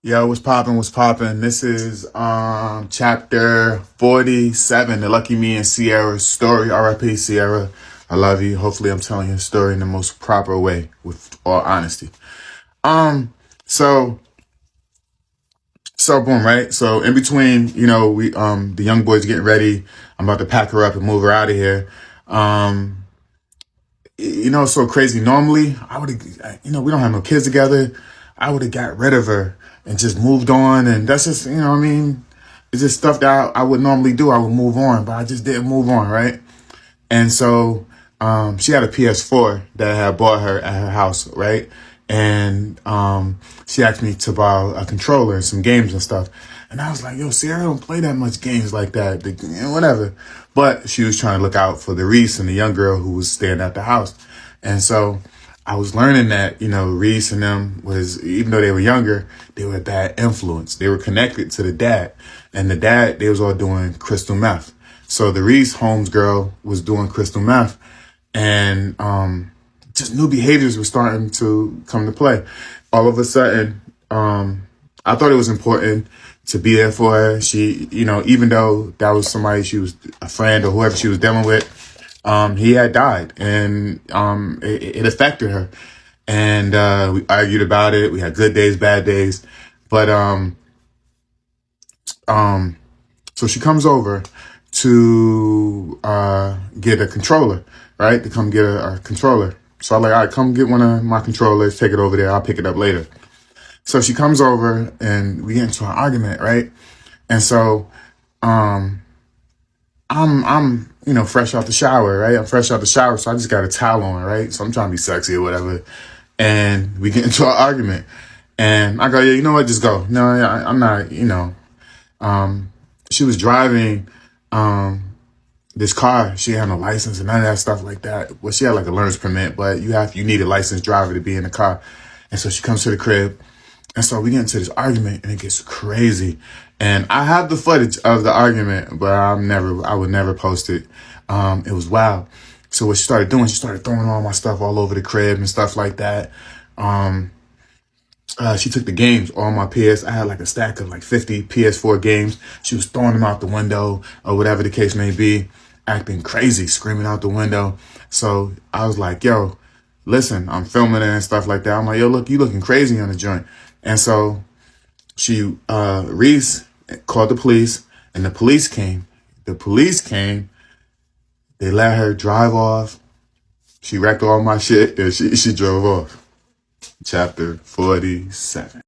Yo, what's poppin'? What's poppin'? This is chapter 47, the Lucky Me and Sierra story. R.I.P. Sierra. I love you. Hopefully I'm telling your story in the most proper way, with all honesty. So boom, right? So in between, we the young boys getting ready. I'm about to pack her up and move her out of here. It's so crazy. Normally, I would have, we don't have no kids together. I would have got rid of her and just moved on. And that's just, it's just stuff that I would normally do. I would move on, but I just didn't move on, right? And so she had a PS4 that I had bought her at her house, right? And she asked me to borrow a controller and some games and stuff. And I was like, yo, Sierra don't play that much games like that, whatever. But she was trying to look out for the Reese and the young girl who was staying at the house. And so I was learning that, Reese and them was, even though they were younger, they were a bad influence. They were connected to the dad. And the dad, they was all doing crystal meth. So the Reese Holmes girl was doing crystal meth. And just new behaviors were starting to come to play. All of a sudden, I thought it was important to be there for her. She, even though that was somebody, she was a friend or whoever she was dealing with, he had died, and it affected her. And we argued about it. We had good days, bad days. But so she comes over to get a controller, right? To come get a controller. So I'm like, all right, come get one of my controllers, take it over there. I'll pick it up later. So she comes over and we get into an argument, right? And so I'm fresh out the shower, right? I'm fresh out the shower, so I just got a towel on, right? So I'm trying to be sexy or whatever. And we get into an argument. And I go, yeah, you know what? Just go. No, I'm not, she was driving this car. She had no license and none of that stuff like that. Well, she had like a learner's permit, but you need a licensed driver to be in the car. And so she comes to the crib. And so we get into this argument and it gets crazy. And I have the footage of the argument, but I would never post it. It was wild. So what she started doing, she started throwing all my stuff all over the crib and stuff like that. She took the games, all my I had like a stack of like 50 PS4 games. She was throwing them out the window or whatever the case may be, acting crazy, screaming out the window. So I was like, yo, listen, I'm filming it and stuff like that. I'm like, yo, look, you looking crazy on the joint. And so Reese called the police, and the police came. They let her drive off. She wrecked all my shit, and she drove off. Chapter 47.